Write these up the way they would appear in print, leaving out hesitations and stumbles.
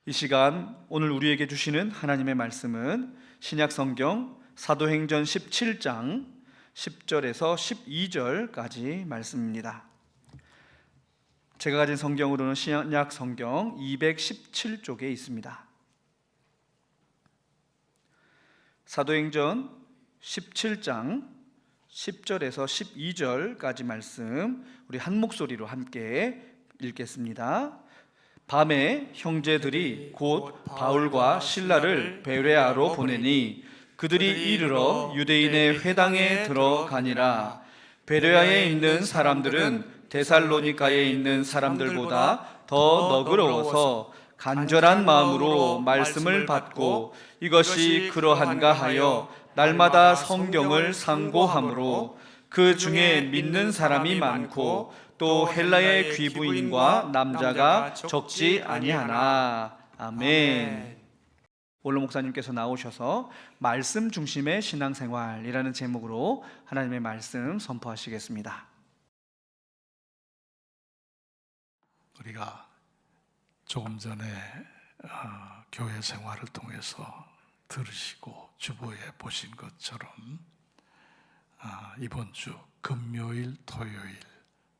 이 시간 오늘 우리에게 주시는 하나님의 말씀은 신약성경 사도행전 17장 10절에서 12절까지 말씀입니다. 제가 가진 성경으로는 신약성경 217쪽에 있습니다. 사도행전 17장 10절에서 12절까지 말씀 우리 한 목소리로 함께 읽겠습니다. 밤에 형제들이 곧 바울과 실라를 베레아로 보내니 그들이 이르러 유대인의 회당에 들어가니라. 베레아에 있는 사람들은 데살로니가에 있는 사람들보다 더 너그러워서 간절한 마음으로 말씀을 받고 이것이 그러한가 하여 날마다 성경을 상고하므로 그 중에 믿는 사람이 많고 또 헬라의 귀부인과 남자가 적지 아니하나. 아멘. 원로 목사님께서 나오셔서 말씀 중심의 신앙생활이라는 제목으로 하나님의 말씀 선포하시겠습니다. 우리가 조금 전에 교회 생활을 통해서 들으시고 주보에 보신 것처럼 이번 주 금요일, 토요일,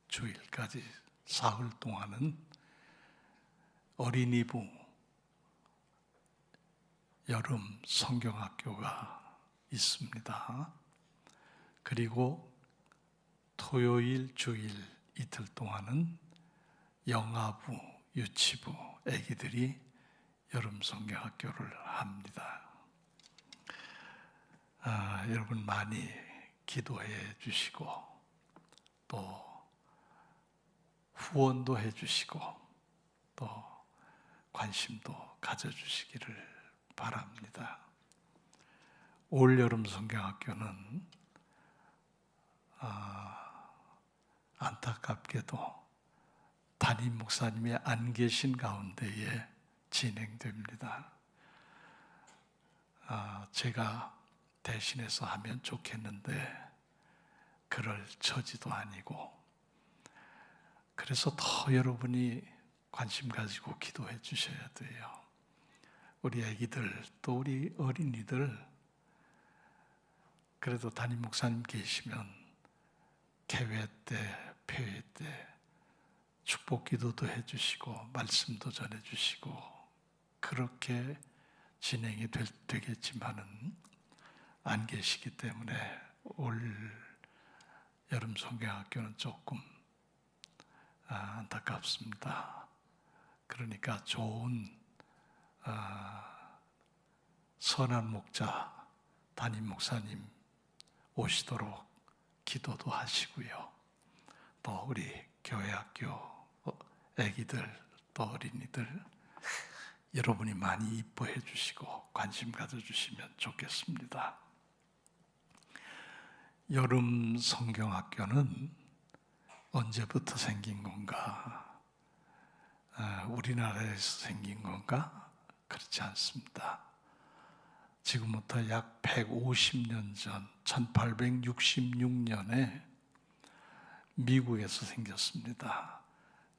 주일까지 사흘 동안은 어린이부 여름 성경학교가 있습니다. 그리고 토요일, 주일 이틀 동안은 영아부, 유치부 아기들이 여름 성경학교를 합니다. 여러분 많이 기도해 주시고 또 후원도 해 주시고 또 관심도 가져주시기를 바랍니다. 올 여름 성경학교는 안타깝게도 담임 목사님이 안 계신 가운데에 진행됩니다. 제가 대신해서 하면 좋겠는데 그럴 처지도 아니고, 그래서 더 여러분이 관심 가지고 기도해 주셔야 돼요. 우리 아기들 또 우리 어린이들, 그래도 담임 목사님 계시면 개회 때, 폐회 때 축복 기도도 해주시고 말씀도 전해주시고 그렇게 진행이 되겠지만은 안 계시기 때문에 올 여름 성경학교는 조금 안타깝습니다. 그러니까 좋은 선한 목자, 담임 목사님 오시도록 기도도 하시고요. 또 우리 교회 학교 아기들 또 어린이들 여러분이 많이 이뻐해 주시고 관심 가져주시면 좋겠습니다. 여름 성경학교는 언제부터 생긴 건가? 우리나라에서 생긴 건가? 그렇지 않습니다. 지금부터 약 150년 전 1866년에 미국에서 생겼습니다.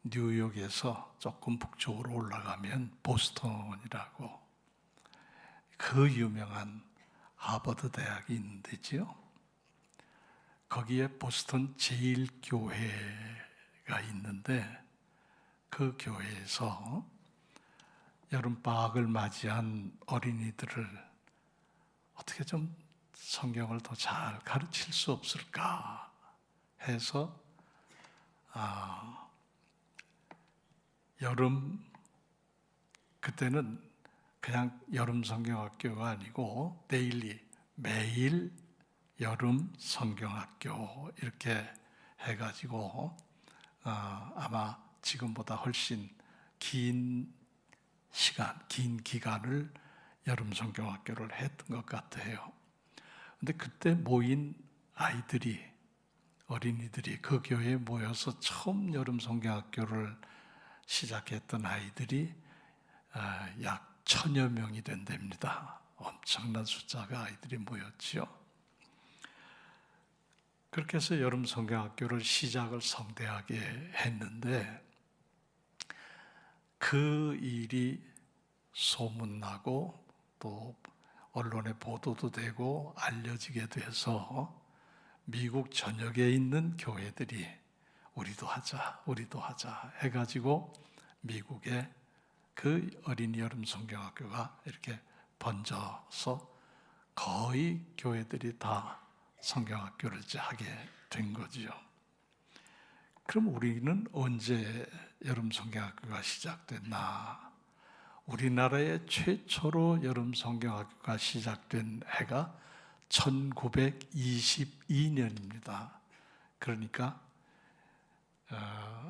뉴욕에서 조금 북쪽으로 올라가면 보스턴이라고 그 유명한 하버드 대학이 있는데지요. 거기에 보스턴 제일교회가 있는데 그 교회에서 여름방학을 맞이한 어린이들을 어떻게 좀 성경을 더 잘 가르칠 수 없을까 해서 여름, 그때는 그냥 여름 성경학교가 아니고 데일리, 매일 여름 성경학교 이렇게 해가지고 아마 지금보다 훨씬 긴 시간, 긴 기간을 여름 성경학교를 했던 것 같아요. 근데 그때 모인 아이들이, 어린이들이 그 교회에 모여서 처음 여름 성경학교를 시작했던 아이들이 약 1000여 명이 된답니다. 엄청난 숫자가 아이들이 모였지요. 그렇게 해서 여름 성경학교를 시작을 성대하게 했는데 그 일이 소문나고 또 언론에 보도도 되고 알려지게 돼서 미국 전역에 있는 교회들이 우리도 하자 해가지고 미국에 그 어린이 여름 성경학교가 이렇게 번져서 거의 교회들이 다 성경학교를 이제 하게 된 거지요. 그럼 우리는 언제 여름 성경학교가 시작됐나? 우리나라의 최초로 여름 성경학교가 시작된 해가 1922년입니다. 그러니까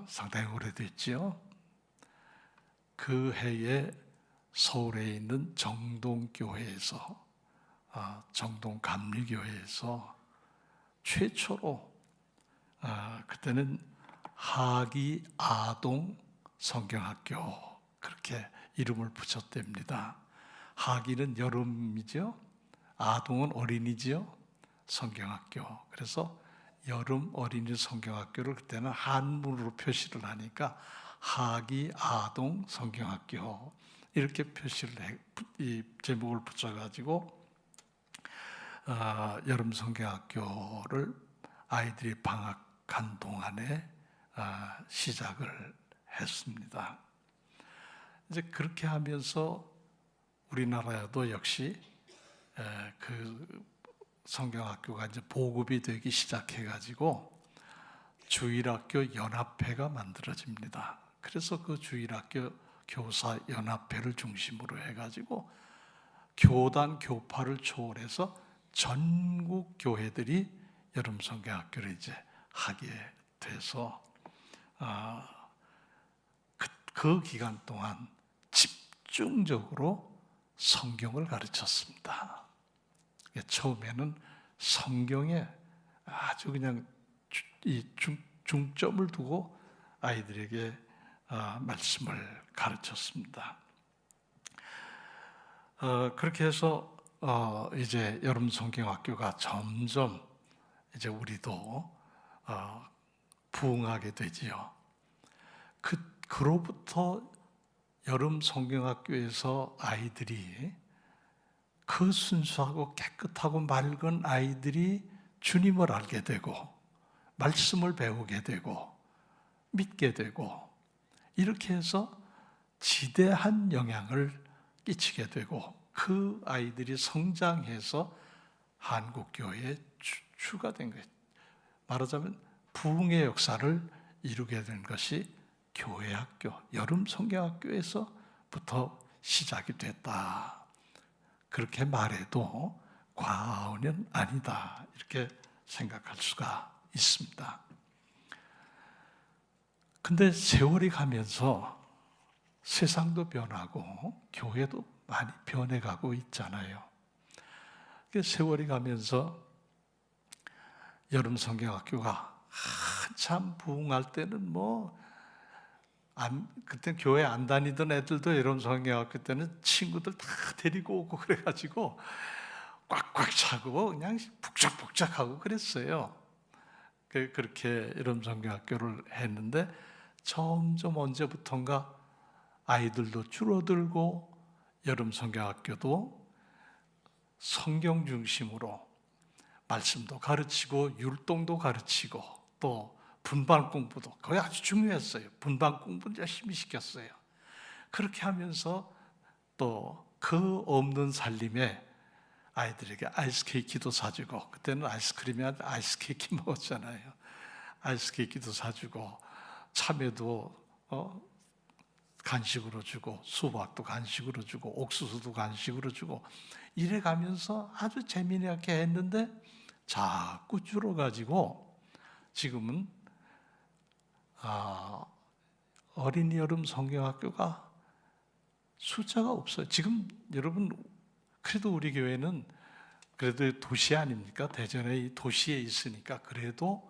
상당히 오래됐죠. 그 해에 서울에 있는 정동교회에서 정동감리교회에서 최초로 그때는 하기 아동 성경학교 그렇게 이름을 붙였답니다. 하기는 여름이죠. 아동은 어린이지요. 성경학교. 그래서 여름 어린이 성경학교를 그때는 한문으로 표시를 하니까 하기 아동 성경학교 이렇게 표시를 이 제목을 붙여가지고 여름 성경학교를 아이들이 방학한 동안에 시작을 했습니다. 이제 그렇게 하면서 우리나라에도 역시 그 성경학교가 이제 보급이 되기 시작해가지고 주일학교 연합회가 만들어집니다. 그래서 그 주일학교 교사 연합회를 중심으로 해가지고 교단 교파를 초월해서 전국 교회들이 여름 성경학교를 이제 하게 돼서 그 기간 동안 집중적으로 성경을 가르쳤습니다. 처음에는 성경에 아주 그냥 중점을 두고 아이들에게 말씀을 가르쳤습니다. 그렇게 해서 이제 여름 성경학교가 점점 이제 우리도 부흥하게 되지요. 그로부터 여름 성경학교에서 아이들이 그 순수하고 깨끗하고 맑은 아이들이 주님을 알게 되고 말씀을 배우게 되고 믿게 되고 이렇게 해서 지대한 영향을 끼치게 되고 그 아이들이 성장해서 한국교회의 주가 된 거예요. 말하자면 부흥의 역사를 이루게 된 것이 교회학교, 여름 성경학교에서부터 시작이 됐다. 그렇게 말해도 과언은 아니다. 이렇게 생각할 수가 있습니다. 근데 세월이 가면서 세상도 변하고 교회도 많이 변해가고 있잖아요. 세월이 가면서 여름 성경학교가 한참 부흥할 때는 그때 교회 안 다니던 애들도 여름 성경학교 때는 친구들 다 데리고 오고 그래가지고 꽉꽉 차고 그냥 북적북적하고 그랬어요. 그렇게 여름 성경학교를 했는데 점점 언제부턴가 아이들도 줄어들고 여름 성경학교도 성경 중심으로 말씀도 가르치고 율동도 가르치고 또 분반 공부도 그게 아주 중요했어요. 분반 공부를 열심히 시켰어요. 그렇게 하면서 또 그 없는 살림에 아이들에게 아이스케이크도 사주고 그때는 아이스크림이 아니라 아이스케이크 먹었잖아요. 아이스케이크도 사주고 참외도 간식으로 주고 수박도 간식으로 주고 옥수수도 간식으로 주고 이래 가면서 아주 재미나게 했는데 자꾸 줄어가지고 지금은 어린이 여름 성경학교가 숫자가 없어요. 지금 여러분 그래도 우리 교회는 그래도 도시 아닙니까? 대전의 도시에 있으니까 그래도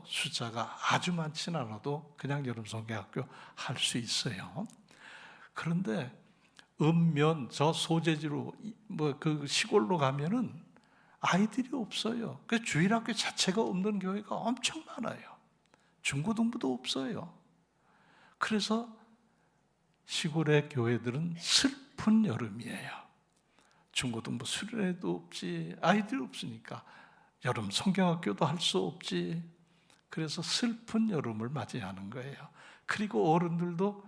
숫자가 아주 많지는 않아도 그냥 여름 성경학교 할 수 있어요. 그런데 읍면 저 소재지로 그 시골로 가면은 아이들이 없어요. 그 주일학교 자체가 없는 교회가 엄청 많아요. 중고등부도 없어요. 그래서 시골의 교회들은 슬픈 여름이에요. 중고등부 수련회도 없지, 아이들이 없으니까 여름 성경학교도 할 수 없지. 그래서 슬픈 여름을 맞이하는 거예요. 그리고 어른들도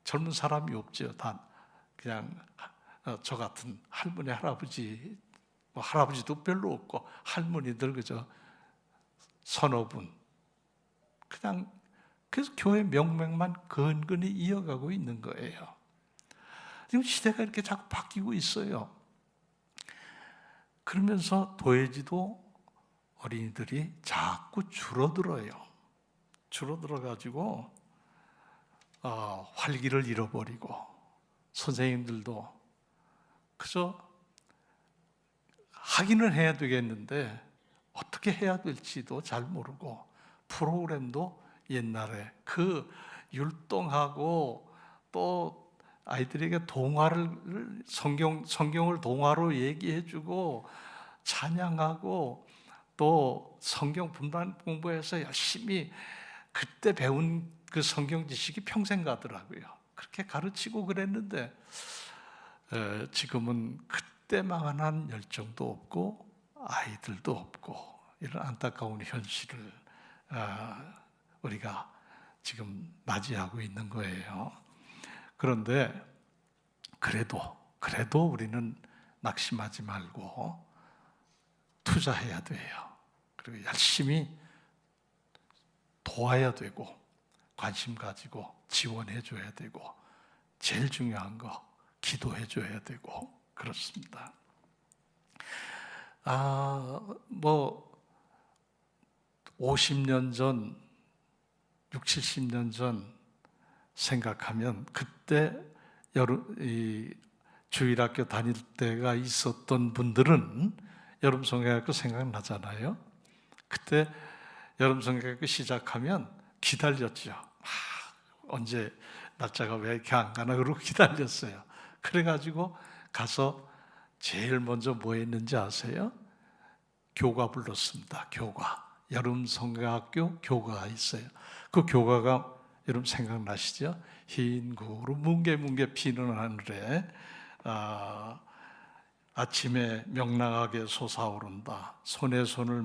젊은 사람이 없죠. 다 그냥 저 같은 할머니, 할아버지, 뭐 할아버지도 별로 없고 할머니들 그저 서너 분. 그냥 그래서 교회 명맥만 근근히 이어가고 있는 거예요. 지금 시대가 이렇게 자꾸 바뀌고 있어요. 그러면서 도해지도 어린이들이 자꾸 줄어들어요. 줄어들어가지고 활기를 잃어버리고 선생님들도 그저 하기는 해야 되겠는데 어떻게 해야 될지도 잘 모르고 프로그램도 옛날에 그 율동하고 또 아이들에게 동화를 성경을 동화로 얘기해주고 찬양하고 또 성경 분반 공부해서 열심히 그때 배운 그 성경 지식이 평생 가더라고요. 그렇게 가르치고 그랬는데 지금은 그때만한 열정도 없고 아이들도 없고 이런 안타까운 현실을 우리가 지금 맞이하고 있는 거예요. 그런데 그래도 우리는 낙심하지 말고 투자해야 돼요. 그리고 열심히 도와야 되고 관심 가지고 지원해 줘야 되고 제일 중요한 거 기도해 줘야 되고 그렇습니다. 뭐 50년 전, 60, 70년 전 생각하면 그때 주일학교 다닐 때가 있었던 분들은 여름 성경학교 생각나잖아요. 그때 여름 성경학교 시작하면 기다렸죠. 언제 날짜가 왜 이렇게 안 가나 그러고 기다렸어요. 그래가지고 가서 제일 먼저 뭐 했는지 아세요? 교가 불렀습니다. 교가. 여름 성경학교 교가가 있어요. 그 교가가 여러분 생각나시죠? 흰 구름 뭉게뭉게 피는 하늘에 아침에 명랑하게 솟아오른다. 손에 손을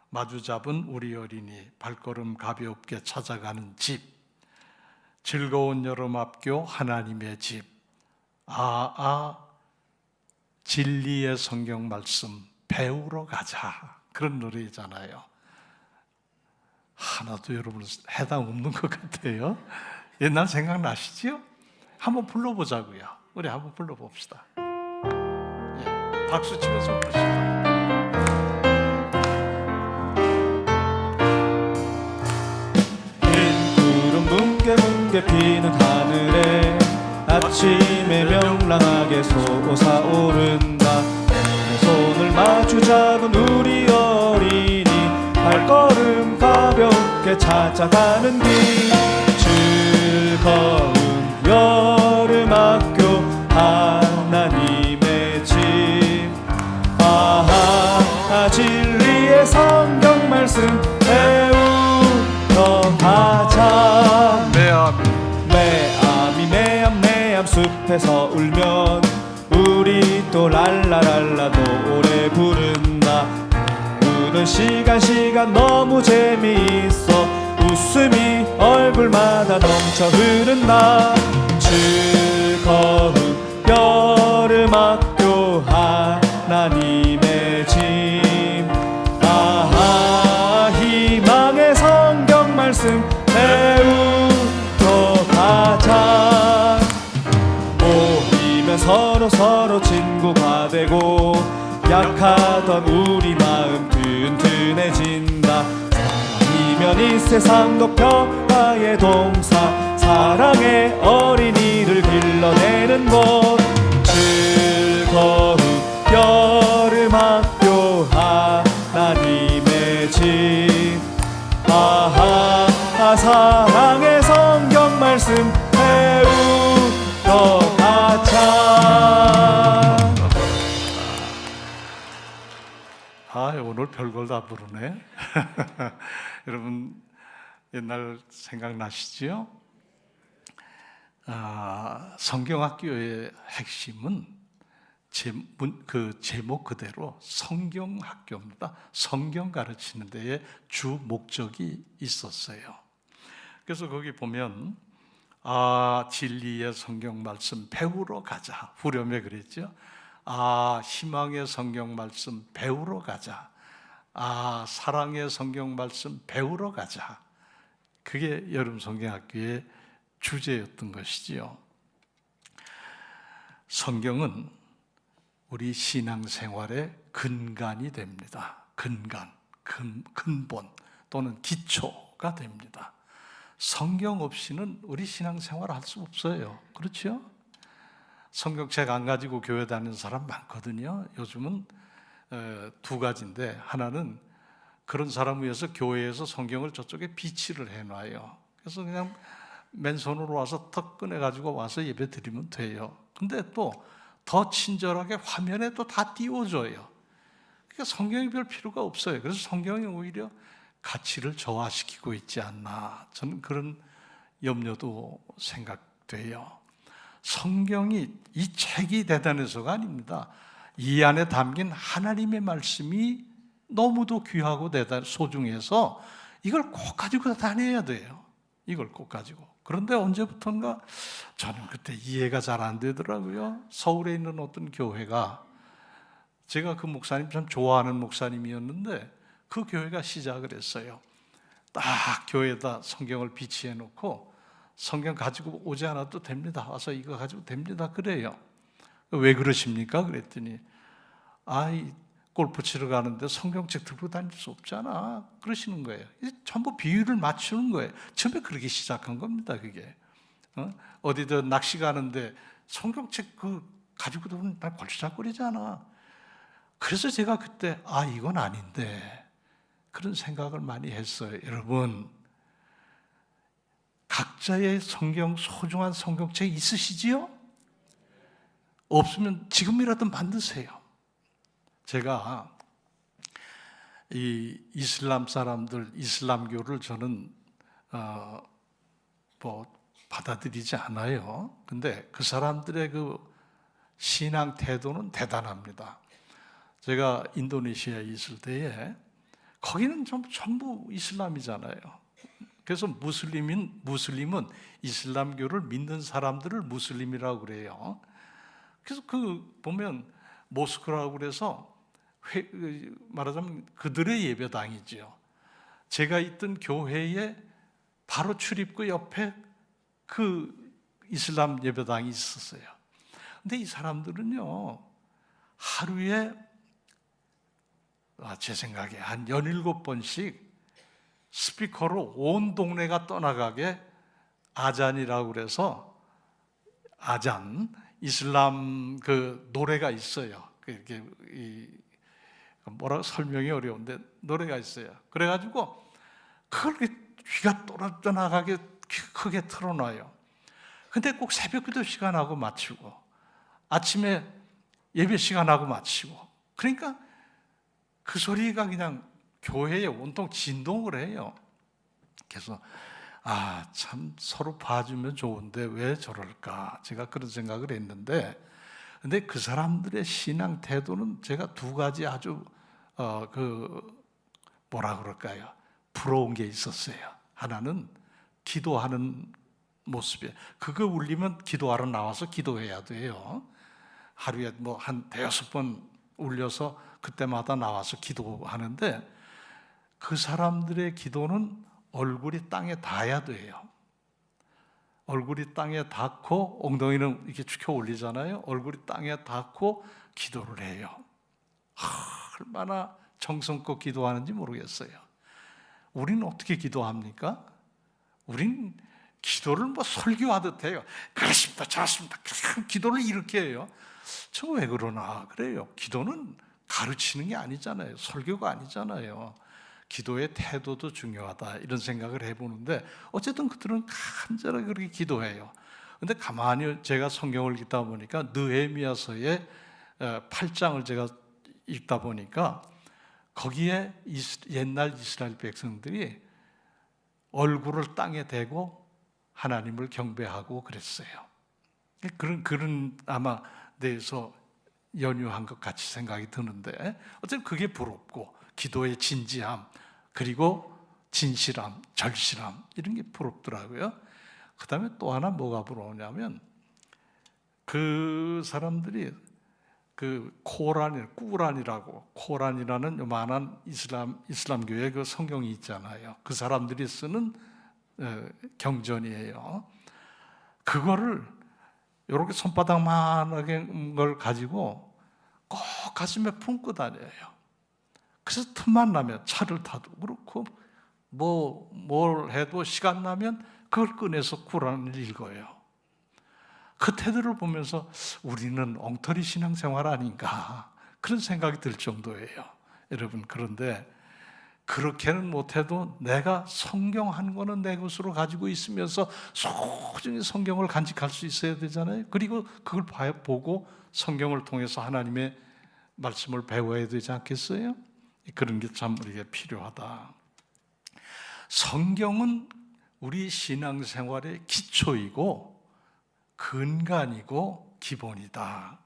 마주잡은 우리 어린이 발걸음 가볍게 찾아가는 집. 즐거운 여름 학교 하나님의 집. 진리의 성경 말씀 배우러 가자. 그런 노래잖아요. 하나도 여러분 해당 없는 것 같아요. 옛날 생각나시죠? 한번 불러보자고요. 우리 한번 불러봅시다. 박수 치면서 부르시다. 흰 구름 뭉게뭉게 피는 하늘에 아침에 명랑하게 솟아오른다. 내 손을 마주잡은 우리 어린이 발걸음 가볍게 찾아가는 길. 즐거운 여름학교 하나님의 집. 진리의 성경 말씀 배우러 가자. 매암 숲에서 울면 우리 또 랄라랄라 노래 부른다. 우는 시간 너무 재미있어 웃음이 얼굴마다 넘쳐 흐른다. 즐거운 여름학교 하나님의 집. 희망의 성경 말씀 배우러 가자. 모이면 서로 친구가 되고 약하던 우리 마음 튼튼해진다. 사랑이면 이 세상도 평화의 동산. 사랑의 어린이를 길러내는 곳. 즐거운 여름학교 하나님의 집. 사랑의 성경 말씀 배우러 가자. 오늘 별걸 다 부르네. 여러분 옛날 생각나시죠? 성경학교의 핵심은 그 제목 그대로 성경학교입니다. 성경 가르치는 데에 주 목적이 있었어요. 그래서 거기 보면 진리의 성경 말씀 배우러 가자. 후렴에 그랬죠. 희망의 성경 말씀 배우러 가자. 사랑의 성경 말씀 배우러 가자. 그게 여름 성경학교의 주제였던 것이지요. 성경은 우리 신앙생활의 근간이 됩니다. 근본 또는 기초가 됩니다. 성경 없이는 우리 신앙생활 할 수 없어요. 그렇죠? 성경책 안 가지고 교회 다니는 사람 많거든요. 요즘은 두 가지인데, 하나는 그런 사람을 위해서 교회에서 성경을 저쪽에 비치를 해놔요. 그래서 그냥 맨손으로 와서 턱 꺼내가지고 와서 예배 드리면 돼요. 근데 또 더 친절하게 화면에 또 다 띄워줘요. 그러니까 성경이 별 필요가 없어요. 그래서 성경이 오히려 가치를 저하시키고 있지 않나, 저는 그런 염려도 생각돼요. 성경이 이 책이 대단해서가 아닙니다. 이 안에 담긴 하나님의 말씀이 너무도 귀하고 소중해서 이걸 꼭 가지고 다녀야 돼요. 이걸 꼭 가지고. 그런데 언제부턴가 저는 그때 이해가 잘 안 되더라고요. 서울에 있는 어떤 교회가, 제가 그 목사님 참 좋아하는 목사님이었는데, 그 교회가 시작을 했어요. 딱 교회에다 성경을 비치해 놓고 성경 가지고 오지 않아도 됩니다. 와서 이거 가지고 됩니다. 그래요. 왜 그러십니까? 그랬더니 골프 치러 가는데 성경책 들고 다닐 수 없잖아. 그러시는 거예요. 전부 비율을 맞추는 거예요. 처음에 그렇게 시작한 겁니다. 그게 어디든 낚시 가는데 성경책 가지고 들어오면 날 걸치작거리잖아. 그래서 제가 그때 이건 아닌데, 그런 생각을 많이 했어요. 여러분, 각자의 소중한 성경책 있으시지요? 없으면 지금이라도 만드세요. 제가 이 이슬람 사람들, 이슬람교를 저는 받아들이지 않아요. 근데 그 사람들의 그 신앙 태도는 대단합니다. 제가 인도네시아에 있을 때에 거기는 전부 이슬람이잖아요. 그래서 무슬림은 이슬람교를 믿는 사람들을 무슬림이라고 그래요. 그래서 보면 모스크라고 그래서 말하자면 그들의 예배당이죠. 제가 있던 교회에 바로 출입구 옆에 그 이슬람 예배당이 있었어요. 근데 이 사람들은요, 하루에 제 생각에 한 17번씩 스피커로 온 동네가 떠나가게 아잔이라고 그래서 이슬람 노래가 있어요. 이렇게 뭐라고 설명이 어려운데 노래가 있어요. 그래가지고 그걸 귀가 떠나가게 크게 틀어놔요. 근데 꼭 새벽 기도 시간하고 맞추고 아침에 예배 시간하고 맞추고, 그러니까 그 소리가 그냥 교회에 온통 진동을 해요. 그래서 참 서로 봐주면 좋은데 왜 저럴까, 제가 그런 생각을 했는데, 근데 그 사람들의 신앙 태도는 제가 두 가지 아주 뭐라 그럴까요, 부러운 게 있었어요. 하나는 기도하는 모습이에요. 그거 울리면 기도하러 나와서 기도해야 돼요. 하루에 한 5번 울려서 그때마다 나와서 기도하는데, 그 사람들의 기도는 얼굴이 땅에 닿아야 돼요. 얼굴이 땅에 닿고 엉덩이는 이렇게 축혀 올리잖아요. 얼굴이 땅에 닿고 기도를 해요. 얼마나 정성껏 기도하는지 모르겠어요. 우리는 어떻게 기도합니까? 우린 기도를 설교하듯 해요. 그렇습니다, 좋습니다. 기도를 이렇게 해요. 저 왜 그러나 그래요. 기도는 가르치는 게 아니잖아요. 설교가 아니잖아요. 기도의 태도도 중요하다, 이런 생각을 해보는데, 어쨌든 그들은 간절하게 그렇게 기도해요. 근데 가만히 제가 성경을 읽다 보니까 느헤미야서의 8장을 제가 읽다 보니까 거기에 옛날 이스라엘 백성들이 얼굴을 땅에 대고 하나님을 경배하고 그랬어요. 그런 아마 내에서 연유한 것 같이 생각이 드는데, 어쨌든 그게 부럽고 기도의 진지함, 그리고 진실함, 절실함, 이런 게 부럽더라고요. 그 다음에 또 하나 뭐가 부러우냐면, 그 사람들이 그 꾸란이라고, 코란이라는 요만한 이슬람교의 그 성경이 있잖아요. 그 사람들이 쓰는 경전이에요. 그거를 이렇게 손바닥만한 걸 가지고 꼭 가슴에 품고 다녀요. 그래서 틈만 나면 차를 타도 그렇고 뭘 해도 시간 나면 그걸 꺼내서 꾸란을 읽어요. 그 태도를 보면서 우리는 엉터리 신앙생활 아닌가, 그런 생각이 들 정도예요. 여러분, 그런데 그렇게는 못해도 내가 성경 한 권은 내 것으로 가지고 있으면서 소중히 성경을 간직할 수 있어야 되잖아요. 그리고 그걸 보고 성경을 통해서 하나님의 말씀을 배워야 되지 않겠어요? 그런 게 참 우리에게 필요하다. 성경은 우리 신앙생활의 기초이고 근간이고 기본이다.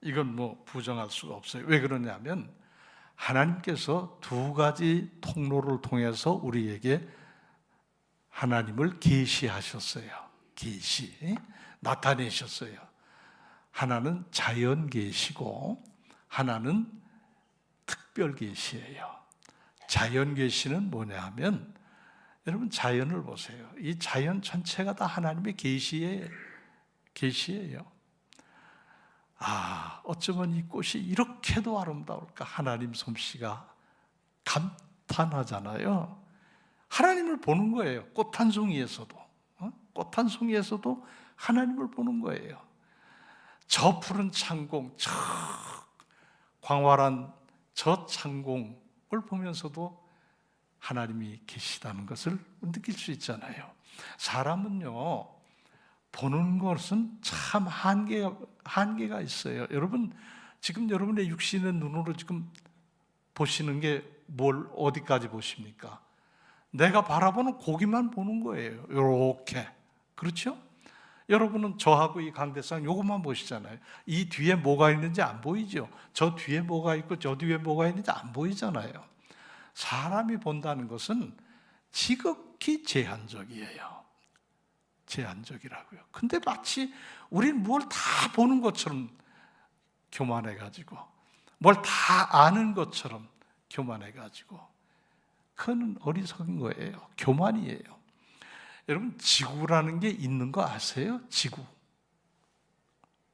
이건 뭐 부정할 수가 없어요. 왜 그러냐면 하나님께서 두 가지 통로를 통해서 우리에게 하나님을 계시하셨어요. 나타내셨어요. 하나는 자연 계시고 하나는 특별 계시예요. 자연 계시는 뭐냐 하면, 여러분 자연을 보세요. 이 자연 전체가 다 하나님의 계시예요. 어쩌면 이 꽃이 이렇게도 아름다울까, 하나님 솜씨가 감탄하잖아요. 하나님을 보는 거예요. 꽃 한 송이에서도 하나님을 보는 거예요. 저 푸른 창공, 저 광활한 저 창공을 보면서도 하나님이 계시다는 것을 느낄 수 있잖아요. 사람은요, 보는 것은 참 한계가 있어요. 여러분, 지금 여러분의 육신의 눈으로 지금 보시는 게 어디까지 보십니까? 내가 바라보는 고기만 보는 거예요. 이렇게. 그렇죠? 여러분은 저하고 이 강대상 요것만 보시잖아요. 이 뒤에 뭐가 있는지 안 보이죠? 저 뒤에 뭐가 있고 저 뒤에 뭐가 있는지 안 보이잖아요. 사람이 본다는 것은 지극히 제한적이에요. 제한적이라고요. 근데 마치 우리는 뭘 다 보는 것처럼 교만해가지고, 뭘 다 아는 것처럼 교만해가지고, 그건 어리석은 거예요. 교만이에요. 여러분, 지구라는 게 있는 거 아세요? 지구.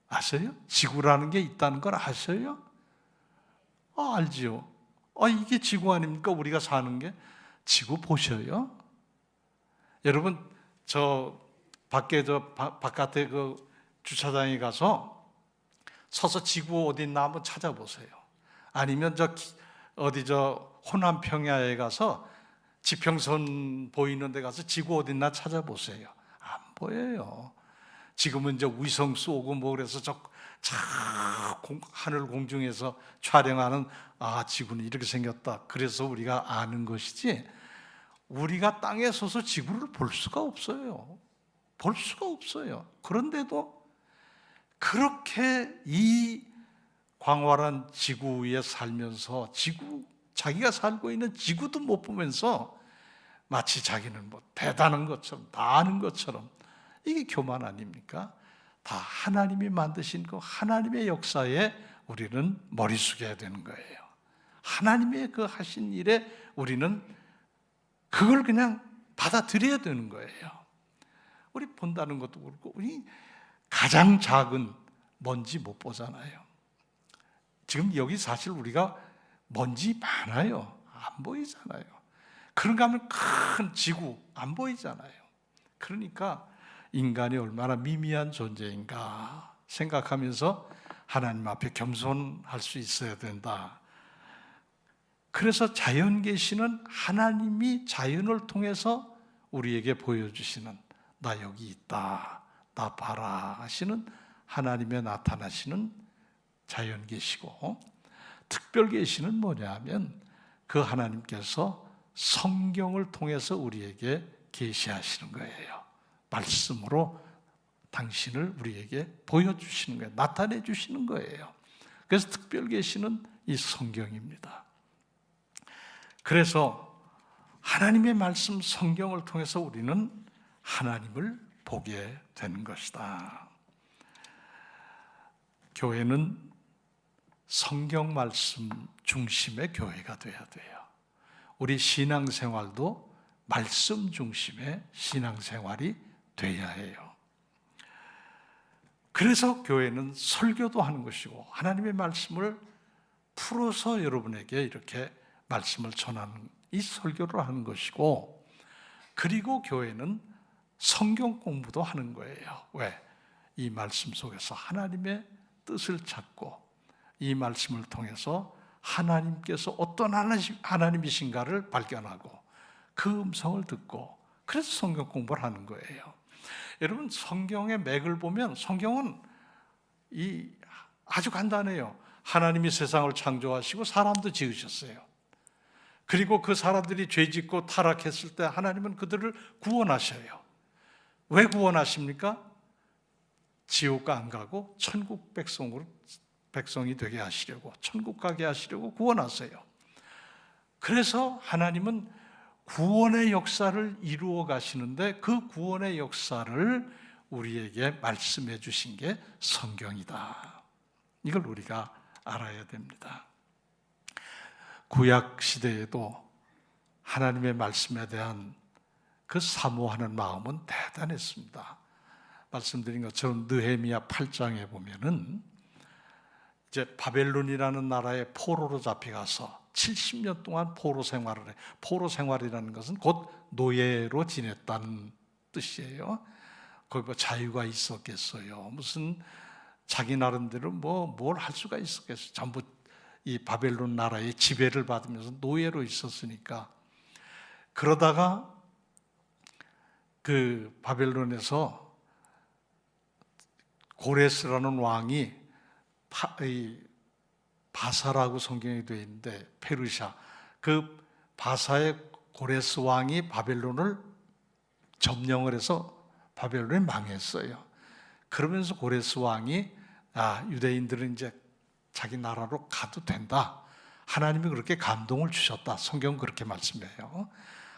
아세요? 지구라는 게 있다는 걸 아세요? 알지요. 이게 지구 아닙니까? 우리가 사는 게. 지구 보셔요? 여러분, 바깥에 그 주차장에 가서 서서 지구 어디 있나 한번 찾아보세요. 아니면 호남 평야에 가서 지평선 보이는 데 가서 지구 어디 있나 찾아보세요. 안 보여요. 지금은 이제 위성 쏘고 그래서 하늘 공중에서 촬영하는, 지구는 이렇게 생겼다, 그래서 우리가 아는 것이지, 우리가 땅에 서서 지구를 볼 수가 없어요. 볼 수가 없어요. 그런데도 그렇게 이 광활한 지구 위에 살면서 자기가 살고 있는 지구도 못 보면서 마치 자기는 대단한 것처럼, 다 아는 것처럼, 이게 교만 아닙니까? 다 하나님이 만드신 그 하나님의 역사에 우리는 머리 숙여야 되는 거예요. 하나님의 그 하신 일에 우리는 그걸 그냥 받아들여야 되는 거예요. 우리 본다는 것도 그렇고, 우리 가장 작은 먼지 못 보잖아요. 지금 여기 사실 우리가 먼지 많아요. 안 보이잖아요. 그런가 하면 큰 지구 안 보이잖아요. 그러니까 인간이 얼마나 미미한 존재인가 생각하면서 하나님 앞에 겸손할 수 있어야 된다. 그래서 자연 계시는 하나님이 자연을 통해서 우리에게 보여주시는, 나 여기 있다, 나 봐라 하시는 하나님의 나타나시는 자연 계시고, 특별 계시는 뭐냐 하면 그 하나님께서 성경을 통해서 우리에게 계시하시는 거예요. 말씀으로 당신을 우리에게 보여주시는 거예요. 나타내 주시는 거예요. 그래서 특별 계시는 이 성경입니다. 그래서 하나님의 말씀 성경을 통해서 우리는 하나님을 보게 되는 것이다. 교회는 성경 말씀 중심의 교회가 되어야 돼요. 우리 신앙생활도 말씀 중심의 신앙생활이 되어야 해요. 그래서 교회는 설교도 하는 것이고 하나님의 말씀을 풀어서 여러분에게 이렇게 말씀을 전하는 이 설교를 하는 것이고, 그리고 교회는 성경 공부도 하는 거예요. 왜? 이 말씀 속에서 하나님의 뜻을 찾고 이 말씀을 통해서 하나님께서 어떤 하나님이신가를 발견하고 그 음성을 듣고, 그래서 성경 공부를 하는 거예요. 여러분, 성경의 맥을 보면 성경은 아주 간단해요. 하나님이 세상을 창조하시고 사람도 지으셨어요. 그리고 그 사람들이 죄짓고 타락했을 때 하나님은 그들을 구원하셔요. 왜 구원하십니까? 지옥 안 가고 천국 백성이 되게 하시려고, 천국 가게 하시려고 구원하세요. 그래서 하나님은 구원의 역사를 이루어 가시는데 그 구원의 역사를 우리에게 말씀해 주신 게 성경이다. 이걸 우리가 알아야 됩니다. 구약 시대에도 하나님의 말씀에 대한 그 사모하는 마음은 대단했습니다. 말씀드린 것처럼 느헤미야 8장에 보면은 이제 바벨론이라는 나라에 포로로 잡혀가서 70년 동안 포로 생활을 해. 포로 생활이라는 것은 곧 노예로 지냈다는 뜻이에요. 거기 뭐 자유가 있었겠어요? 무슨 자기 나름대로 뭘 할 수가 있었겠어요? 전부 이 바벨론 나라의 지배를 받으면서 노예로 있었으니까. 그러다가 그 바벨론에서 고레스라는 왕이 바사라고 성경에 되어 있는데, 페르시아, 그 바사의 고레스 왕이 바벨론을 점령을 해서 바벨론이 망했어요. 그러면서 고레스 왕이 유대인들은 이제 자기 나라로 가도 된다. 하나님이 그렇게 감동을 주셨다. 성경은 그렇게 말씀해요.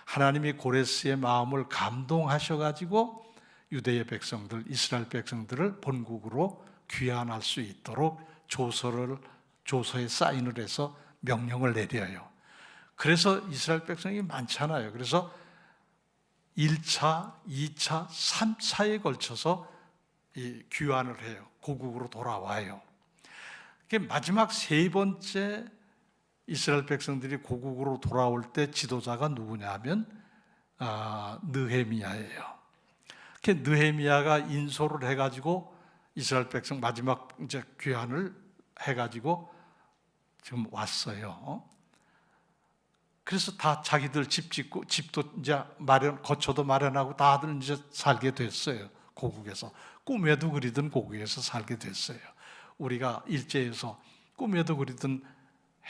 하나님이 고레스의 마음을 감동하셔가지고 유대의 백성들, 이스라엘 백성들을 본국으로 귀환할 수 있도록 조서에 사인을 해서 명령을 내려요. 그래서 이스라엘 백성이 많잖아요. 그래서 1차, 2차, 3차에 걸쳐서 귀환을 해요. 고국으로 돌아와요. 마지막 세 번째 이스라엘 백성들이 고국으로 돌아올 때 지도자가 누구냐 하면 느헤미야예요. 느헤미야가 인솔을 해가지고 이스라엘 백성 마지막 이제 귀환을 해가지고 지금 왔어요. 그래서 다 자기들 집 짓고, 집도 이제 거처도 마련하고 다들 이제 살게 됐어요. 고국에서. 꿈에도 그리던 고국에서 살게 됐어요. 우리가 일제에서 꿈에도 그리던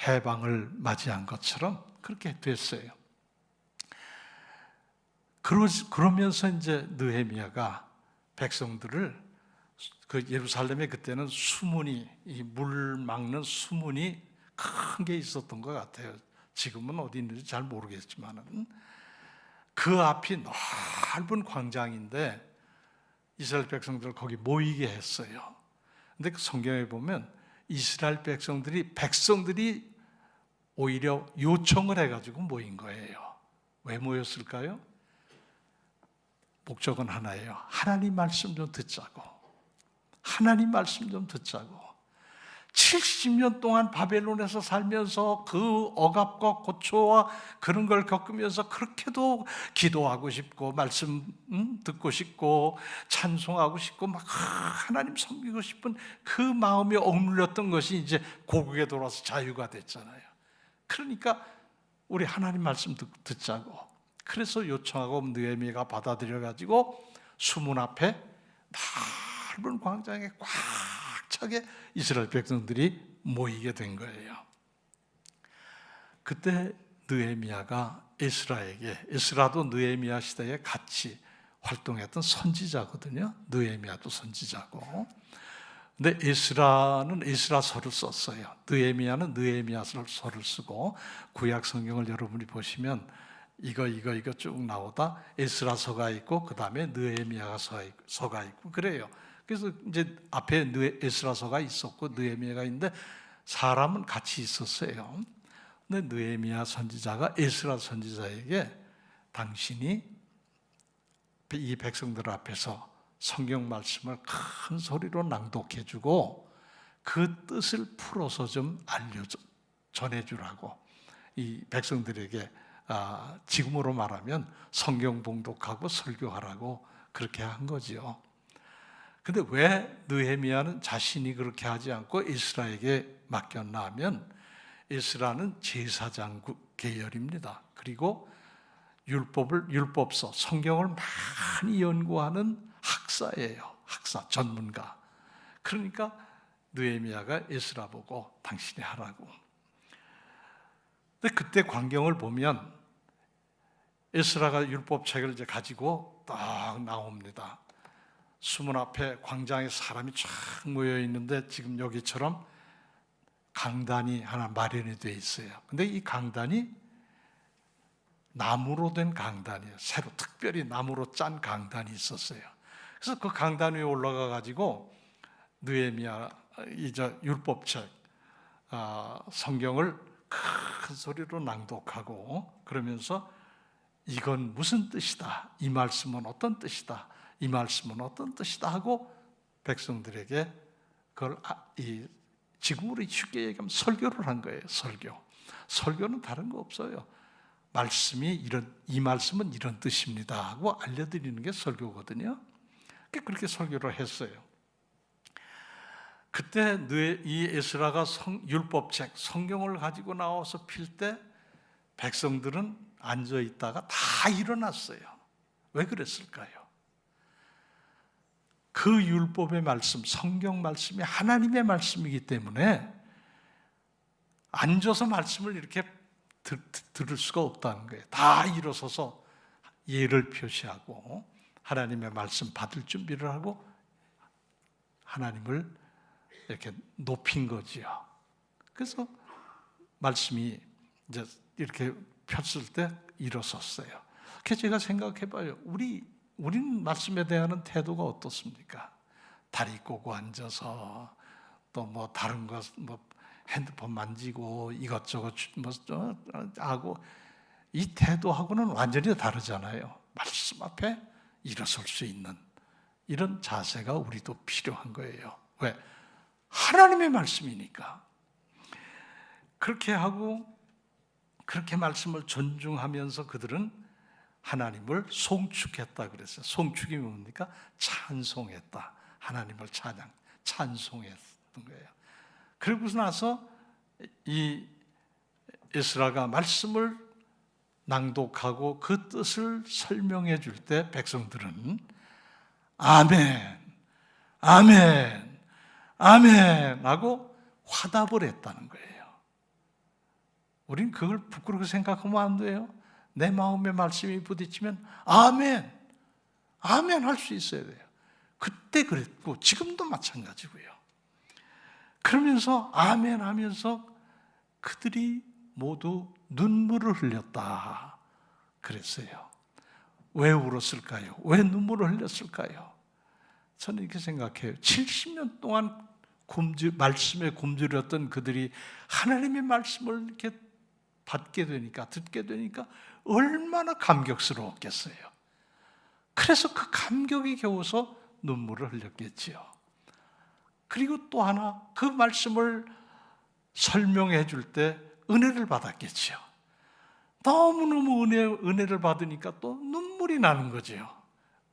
해방을 맞이한 것처럼 그렇게 됐어요. 그러면서 이제 느헤미야가 백성들을, 그 예루살렘에 그때는 수문이, 이 물 막는 수문이 큰 게 있었던 것 같아요. 지금은 어디 있는지 잘 모르겠지만은 그 앞이 넓은 광장인데 이스라엘 백성들을 거기 모이게 했어요. 근데 그 성경에 보면 이스라엘 백성들이 오히려 요청을 해가지고 모인 거예요. 왜 모였을까요? 목적은 하나예요. 하나님 말씀 좀 듣자고. 하나님 말씀 좀 듣자고. 70년 동안 바벨론에서 살면서 그 억압과 고초와 그런 걸 겪으면서 그렇게도 기도하고 싶고 말씀 듣고 싶고 찬송하고 싶고 막 하나님 섬기고 싶은 그 마음이 억눌렸던 것이 이제 고국에 돌아서 자유가 됐잖아요. 그러니까 우리 하나님 말씀 듣자고. 그래서 요청하고 느헤미야가 받아들여가지고 수문 앞에 넓은 광장에 꽉 차게 이스라엘 백성들이 모이게 된 거예요. 그때 느헤미야가 에스라도 느헤미야 시대에 같이 활동했던 선지자거든요. 느헤미야도 선지자고. 근데 에스라는 에스라서를 썼어요. 느헤미야는 느헤미야서를 쓰고, 구약 성경을 여러분이 보시면 이거 쭉 나오다 에스라서가 있고 그 다음에 느헤미야서가 있고 그래요. 그래서 이제 앞에 에스라서가 있었고 느헤미야가 있는데 사람은 같이 있었어요. 근데 느헤미야 선지자가 에스라 선지자에게 당신이 이 백성들 앞에서 성경 말씀을 큰 소리로 낭독해주고 그 뜻을 풀어서 좀 전해주라고, 이 백성들에게 지금으로 말하면 성경 봉독하고 설교하라고 그렇게 한 거지요. 근데 왜 느헤미야는 자신이 그렇게 하지 않고 에스라에게 맡겼나 하면, 에스라는 제사장 계열입니다. 그리고 율법서, 성경을 많이 연구하는 학사예요. 학사, 전문가. 그러니까 느헤미야가 에스라 보고 당신이 하라고. 근데 그때 광경을 보면 에스라가 율법책을 이제 가지고 딱 나옵니다. 수문 앞에 광장에 사람이 쫙 모여 있는데 지금 여기처럼 강단이 하나 마련이 되어 있어요. 근데 이 강단이 나무로 된 강단이에요. 새로 특별히 나무로 짠 강단이 있었어요. 그래서 그 강단 위에 올라가 가지고 느헤미야 이제 율법책 성경을 큰 소리로 낭독하고, 그러면서 이건 무슨 뜻이다, 이 말씀은 어떤 뜻이다, 이 말씀은 어떤 뜻이다 하고 백성들에게 그걸 지금으로 쉽게 얘기하면 설교를 한 거예요. 설교는 다른 거 없어요. 이 말씀은 이런 뜻입니다 하고 알려드리는 게 설교거든요. 그렇게 설교를 했어요. 그때 이 에스라가 율법책 성경을 가지고 나와서 필 때 백성들은 앉아 있다가 다 일어났어요. 왜 그랬을까요? 그 율법의 말씀, 성경 말씀이 하나님의 말씀이기 때문에 앉아서 말씀을 이렇게 들을 수가 없다는 거예요. 다 일어서서 예를 표시하고 하나님의 말씀 받을 준비를 하고 하나님을 이렇게 높인 거지요. 그래서 말씀이 이제 이렇게 폈을 때 일어섰어요. 그래서 제가 생각해봐요. 우리는 말씀에 대한 태도가 어떻습니까? 다리 꼬고 앉아서 또 뭐 다른 것 뭐 핸드폰 만지고 이것저것 뭐 하고, 이 태도하고는 완전히 다르잖아요. 말씀 앞에 일어설 수 있는 이런 자세가 우리도 필요한 거예요. 왜? 하나님의 말씀이니까. 그렇게 하고 그렇게 말씀을 존중하면서 그들은 하나님을 송축했다 그랬어요. 송축이 뭡니까? 찬송했다. 하나님을 찬송했던 거예요. 그러고 나서 이 에스라가 말씀을 낭독하고 그 뜻을 설명해 줄 때 백성들은 아멘, 아멘, 아멘 하고 화답을 했다는 거예요. 우린 그걸 부끄럽게 생각하면 안 돼요. 내 마음의 말씀이 부딪히면 아멘, 아멘 할 수 있어야 돼요. 그때 그랬고 지금도 마찬가지고요. 그러면서 아멘 하면서 그들이 모두 눈물을 흘렸다 그랬어요. 왜 울었을까요? 왜 눈물을 흘렸을까요? 저는 이렇게 생각해요. 70년 동안 말씀에 굶주렸던 그들이 하나님의 말씀을 이렇게 듣게 되니까 얼마나 감격스러웠겠어요. 그래서 그 감격이 겨워서 눈물을 흘렸겠지요. 그리고 또 하나, 그 말씀을 설명해 줄 때 은혜를 받았겠지요. 너무너무 은혜를 받으니까 또 눈물이 나는 거죠.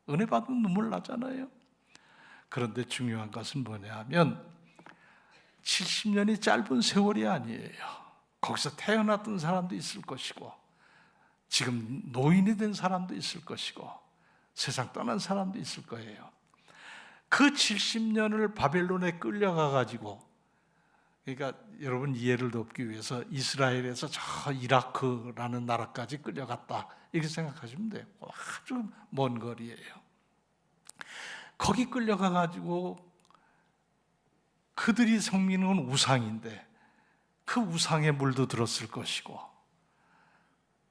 은혜 받으면 눈물 나잖아요. 그런데 중요한 것은 뭐냐 하면 70년이 짧은 세월이 아니에요. 거기서 태어났던 사람도 있을 것이고 지금 노인이 된 사람도 있을 것이고 세상 떠난 사람도 있을 거예요. 그 70년을 바벨론에 끌려가 가지고 그러니까 여러분 이해를 돕기 위해서 이스라엘에서 저 이라크라는 나라까지 끌려갔다 이렇게 생각하시면 돼요. 아주 먼 거리예요. 거기 끌려가 가지고 그들이 섬기는 건 우상인데 그 우상에 물도 들었을 것이고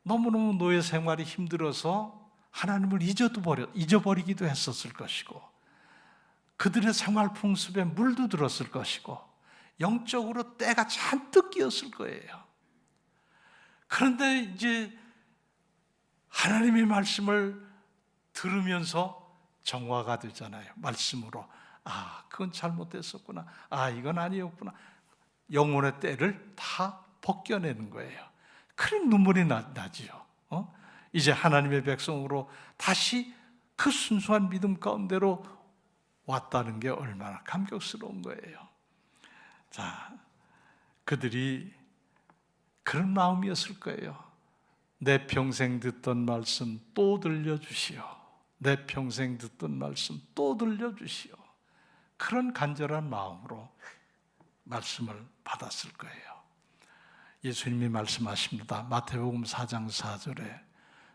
너무너무 노예 생활이 힘들어서 하나님을 잊어버리기도 했었을 것이고 그들의 생활 풍습에 물도 들었을 것이고 영적으로 때가 잔뜩 끼었을 거예요. 그런데 이제 하나님의 말씀을 들으면서 정화가 되잖아요. 말씀으로 그건 잘못됐었구나. 이건 아니었구나. 영혼의 때를 다 벗겨내는 거예요. 그래 눈물이 나지요. 이제 하나님의 백성으로 다시 그 순수한 믿음 가운데로 왔다는 게 얼마나 감격스러운 거예요. 자, 그들이 그런 마음이었을 거예요. 내 평생 듣던 말씀 또 들려주시오. 내 평생 듣던 말씀 또 들려주시오. 그런 간절한 마음으로 말씀을 받았을 거예요. 예수님이 말씀하십니다. 마태복음 4장 4절에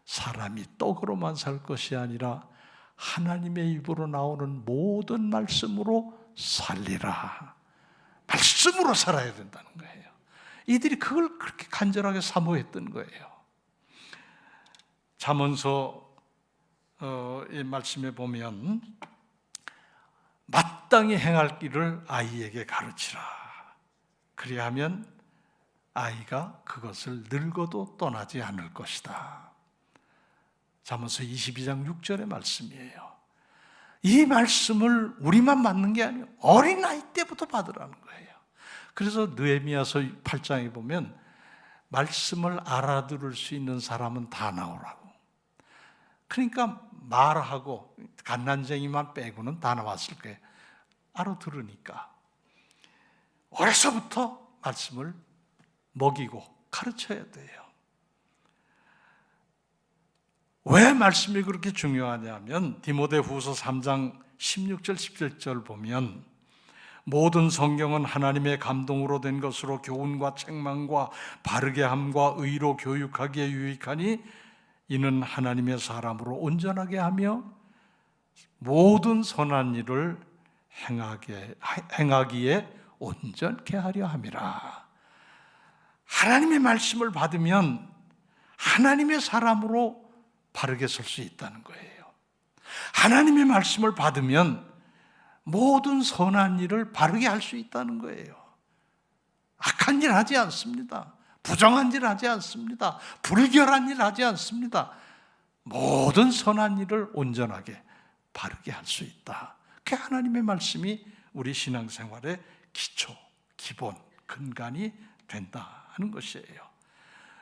사람이 떡으로만 살 것이 아니라 하나님의 입으로 나오는 모든 말씀으로 살리라. 말씀으로 살아야 된다는 거예요. 이들이 그걸 그렇게 간절하게 사모했던 거예요. 잠언서의 말씀에 보면 마땅히 행할 길을 아이에게 가르치라. 그리하면 아이가 그것을 늙어도 떠나지 않을 것이다. 잠언서 22장 6절의 말씀이에요. 이 말씀을 우리만 받는 게 아니에요. 어린아이 때부터 받으라는 거예요. 그래서 느헤미야서 8장에 보면 말씀을 알아들을 수 있는 사람은 다 나오라고. 그러니까 말하고 갓난쟁이만 빼고는 다 나왔을 거예요. 알아들으니까. 어려서부터 말씀을 먹이고 가르쳐야 돼요. 왜 말씀이 그렇게 중요하냐면 디모데후서 3장 16절 17절 보면 모든 성경은 하나님의 감동으로 된 것으로 교훈과 책망과 바르게 함과 의로 교육하기에 유익하니 이는 하나님의 사람으로 온전하게 하며 모든 선한 일을 행하기에 온전케 하려 함이라. 하나님의 말씀을 받으면 하나님의 사람으로 바르게 설 수 있다는 거예요. 하나님의 말씀을 받으면 모든 선한 일을 바르게 할 수 있다는 거예요. 악한 일 하지 않습니다. 부정한 일 하지 않습니다. 불결한 일 하지 않습니다. 모든 선한 일을 온전하게 바르게 할 수 있다. 그게 하나님의 말씀이 우리 신앙생활의 기초, 기본, 근간이 된다 하는 것이에요.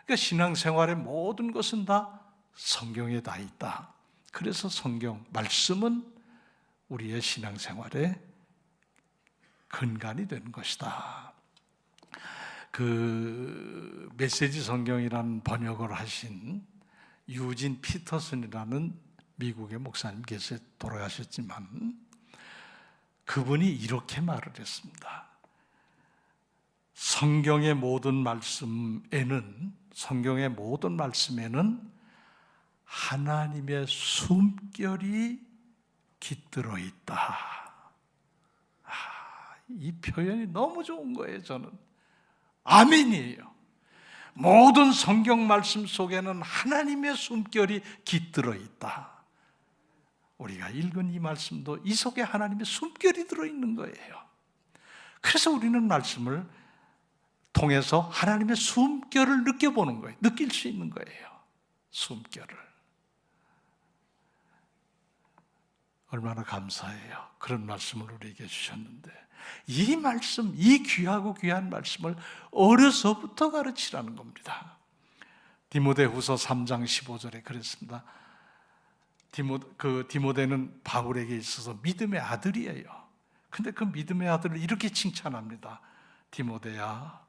그러니까 신앙생활의 모든 것은 다 성경에 다 있다. 그래서 성경, 말씀은 우리의 신앙생활의 근간이 되는 것이다. 그 메시지 성경이라는 번역을 하신 유진 피터슨이라는 미국의 목사님께서 돌아가셨지만 그분이 이렇게 말을 했습니다. 성경의 모든 말씀에는 하나님의 숨결이 깃들어 있다. 이 표현이 너무 좋은 거예요. 저는 아멘이에요. 모든 성경 말씀 속에는 하나님의 숨결이 깃들어 있다. 우리가 읽은 이 말씀도 이 속에 하나님의 숨결이 들어있는 거예요. 그래서 우리는 말씀을 통해서 하나님의 숨결을 느껴보는 거예요. 느낄 수 있는 거예요. 숨결을. 얼마나 감사해요. 그런 말씀을 우리에게 주셨는데 이 말씀, 이 귀하고 귀한 말씀을 어려서부터 가르치라는 겁니다. 디모데후서 3장 15절에 그랬습니다. 디모데는 바울에게 있어서 믿음의 아들이에요. 근데 그 믿음의 아들을 이렇게 칭찬합니다. 디모데야,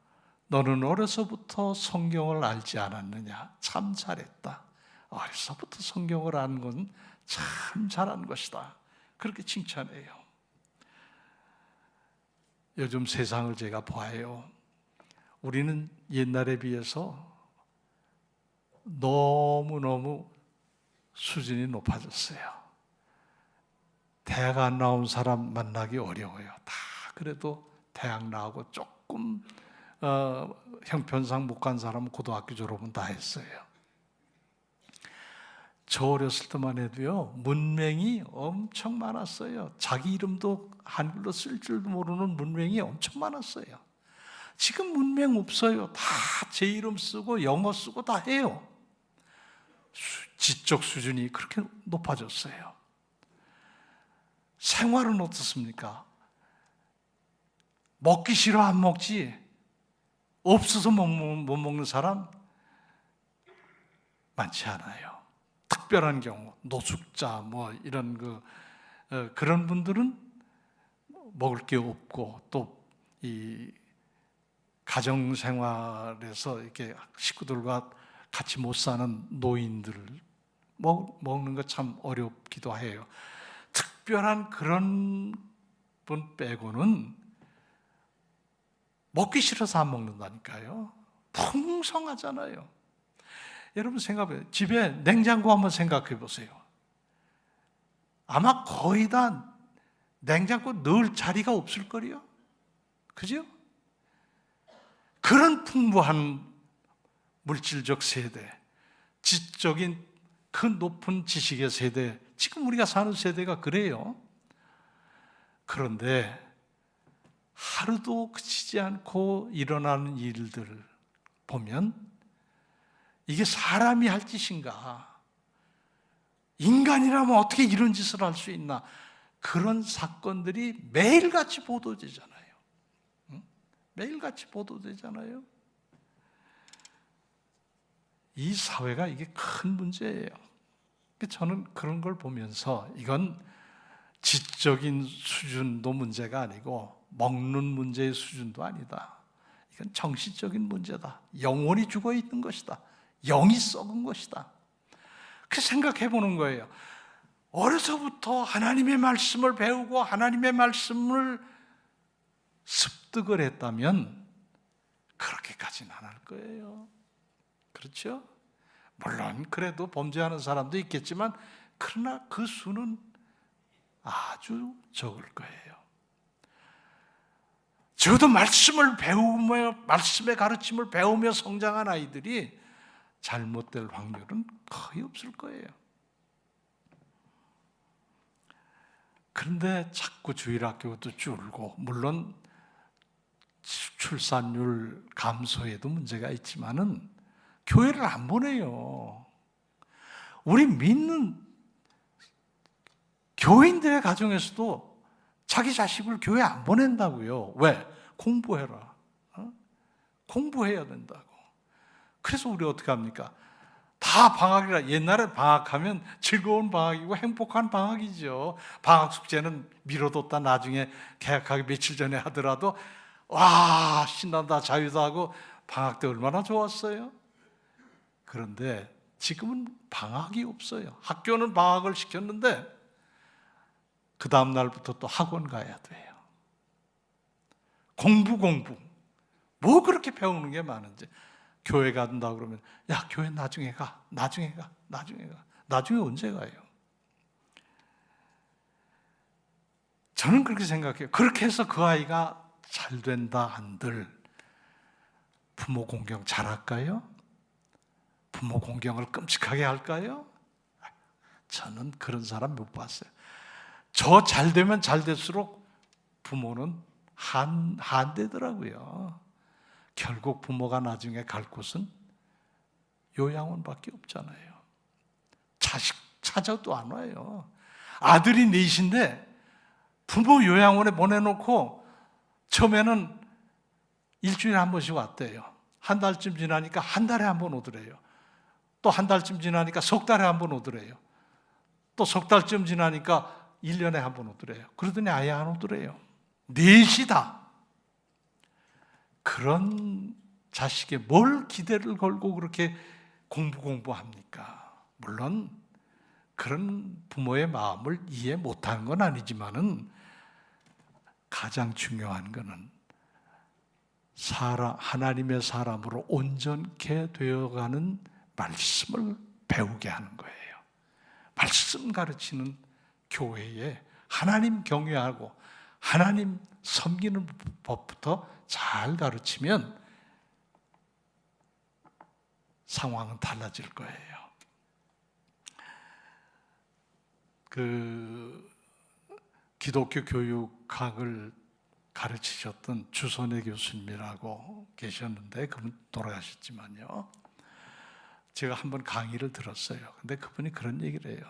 너는 어려서부터 성경을 알지 않았느냐? 참 잘했다. 어려서부터 성경을 아는 건 참 잘한 것이다. 그렇게 칭찬해요. 요즘 세상을 제가 봐요. 우리는 옛날에 비해서 너무너무 수준이 높아졌어요. 대학 안 나온 사람 만나기 어려워요. 다 그래도 대학 나오고 조금 형편상 못 간 사람은 고등학교 졸업은 다 했어요. 저 어렸을 때만 해도요, 문맹이 엄청 많았어요. 자기 이름도 한글로 쓸 줄도 모르는 문맹이 엄청 많았어요. 지금 문맹 없어요. 다 제 이름 쓰고 영어 쓰고 다 해요. 지적 수준이 그렇게 높아졌어요. 생활은 어떻습니까? 먹기 싫어 안 먹지, 없어서 못 먹는 사람 많지 않아요. 특별한 경우, 노숙자 뭐 이런 그런 분들은 먹을 게 없고, 또 이 가정 생활에서 이렇게 식구들과 같이 못 사는 노인들 먹는 거 참 어렵기도 해요. 특별한 그런 분 빼고는 먹기 싫어서 안 먹는다니까요. 풍성하잖아요. 여러분 생각해요. 집에 냉장고 한번 생각해 보세요. 아마 거의 다 냉장고 넣을 자리가 없을 거예요. 그죠? 그런 풍부한 물질적 세대, 지적인 큰 높은 지식의 세대, 지금 우리가 사는 세대가 그래요. 그런데 하루도 그치지 않고 일어나는 일들을 보면 이게 사람이 할 짓인가? 인간이라면 어떻게 이런 짓을 할 수 있나? 그런 사건들이 매일같이 보도되잖아요. 매일같이 보도되잖아요. 이 사회가 이게 큰 문제예요. 저는 그런 걸 보면서 이건 지적인 수준도 문제가 아니고 먹는 문제의 수준도 아니다. 이건 정신적인 문제다. 영혼이 죽어 있는 것이다. 영이 썩은 것이다. 그 생각해 보는 거예요. 어려서부터 하나님의 말씀을 배우고 하나님의 말씀을 습득을 했다면 그렇게까지는 안 할 거예요. 그렇죠? 물론 그래도 범죄하는 사람도 있겠지만 그러나 그 수는 아주 적을 거예요. 저도 말씀을 배우며 말씀의 가르침을 배우며 성장한 아이들이 잘못될 확률은 거의 없을 거예요. 그런데 자꾸 주일학교도 줄고, 물론 출산율 감소에도 문제가 있지만은 교회를 안 보내요. 우리 믿는 교인들의 가정에서도 자기 자식을 교회 안 보낸다고요. 왜? 공부해라. 공부해야 된다고. 그래서 우리 어떻게 합니까? 다 방학이라. 옛날에 방학하면 즐거운 방학이고 행복한 방학이죠. 방학 숙제는 미뤄뒀다 나중에 개학하기 며칠 전에 하더라도 와 신난다 자유다 하고 방학 때 얼마나 좋았어요. 그런데 지금은 방학이 없어요. 학교는 방학을 시켰는데 그 다음 날부터 또 학원 가야 돼요. 공부 뭐 그렇게 배우는 게 많은지. 교회 간다 그러면 야 교회 나중에 가. 나중에 언제 가요? 저는 그렇게 생각해요. 그렇게 해서 그 아이가 잘 된다 한들 부모 공경 잘할까요? 부모 공경을 끔찍하게 할까요? 저는 그런 사람 못 봤어요. 저 잘 되면 잘 될수록 부모는 한대더라고요. 결국 부모가 나중에 갈 곳은 요양원밖에 없잖아요. 자식 찾아도 안 와요. 아들이 넷인데 부모 요양원에 보내놓고 처음에는 일주일에 한 번씩 왔대요. 한 달쯤 지나니까 한 달에 한 번 오더래요. 또 한 달쯤 지나니까 석 달에 한 번 오더래요. 또 석 달쯤 지나니까 1년에 한 번 오더래요. 그러더니 아예 안 오더래요. 넷이 다. 그런 자식에 뭘 기대를 걸고 그렇게 공부합니까? 물론 그런 부모의 마음을 이해 못하는 건 아니지만은 가장 중요한 것은 하나님의 사람으로 온전케 되어가는 말씀을 배우게 하는 거예요. 말씀 가르치는 교회에 하나님 경외하고 하나님 섬기는 법부터 잘 가르치면 상황은 달라질 거예요. 기독교 교육학을 가르치셨던 주선혜 교수님이라고 계셨는데 그분 돌아가셨지만요. 제가 한번 강의를 들었어요. 근데 그분이 그런 얘기를 해요.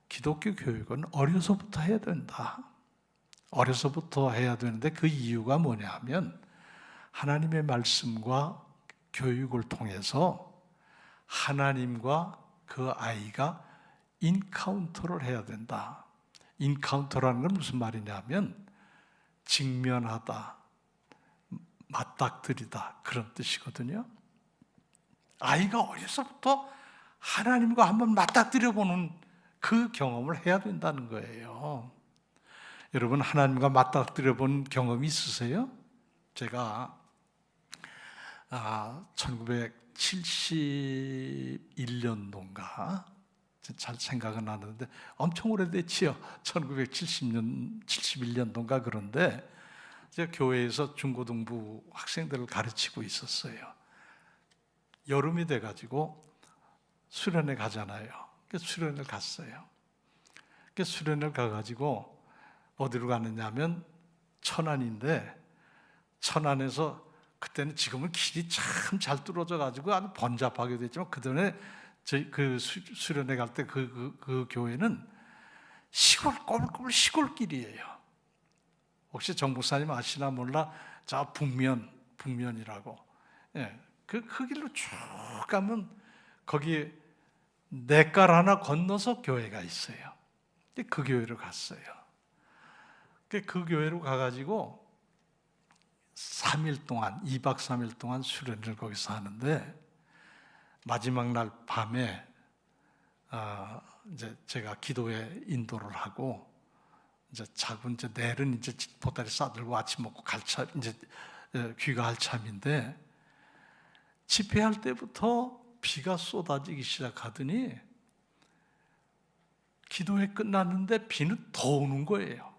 기독교 교육은 어려서부터 해야 된다. 어려서부터 해야 되는데 그 이유가 뭐냐 하면 하나님의 말씀과 교육을 통해서 하나님과 그 아이가 인카운터를 해야 된다. 인카운터라는 건 무슨 말이냐면 직면하다, 맞닥뜨리다 그런 뜻이거든요. 아이가 어려서부터 하나님과 한번 맞닥뜨려 보는 그 경험을 해야 된다는 거예요. 여러분 하나님과 맞닥뜨려 본 경험이 있으세요? 제가 1971년도인가 잘 생각은 안 나는데 엄청 오래됐지요. 1971년도인가 그런데 제가 교회에서 중고등부 학생들을 가르치고 있었어요. 여름이 돼가지고 수련회 가잖아요. 수련회를 갔어요. 수련회를 가가지고 어디로 가느냐면 천안인데 천안에서 그때는 지금은 길이 참 잘 뚫어져 가지고 아주 번잡하게 됐지만 그전에 저희 그 수련회 갈 때 그 교회는 시골 꼬불꼬불 시골길이에요. 혹시 정 목사님 아시나 몰라? 저 북면이라고. 예, 그 길로 쭉 가면 거기 냇갈 하나 건너서 교회가 있어요. 그 교회로 갔어요. 그 교회로 가가지고 3일 동안 2박 3일 동안 수련을 거기서 하는데 마지막 날 밤에 이제 제가 기도에 인도를 하고 이제 자고 이제 내일은 이제 보따리 싸들고 아침 먹고 갈 참 이제 귀가할 참인데 집회할 때부터 비가 쏟아지기 시작하더니 기도회 끝났는데 비는 더 오는 거예요.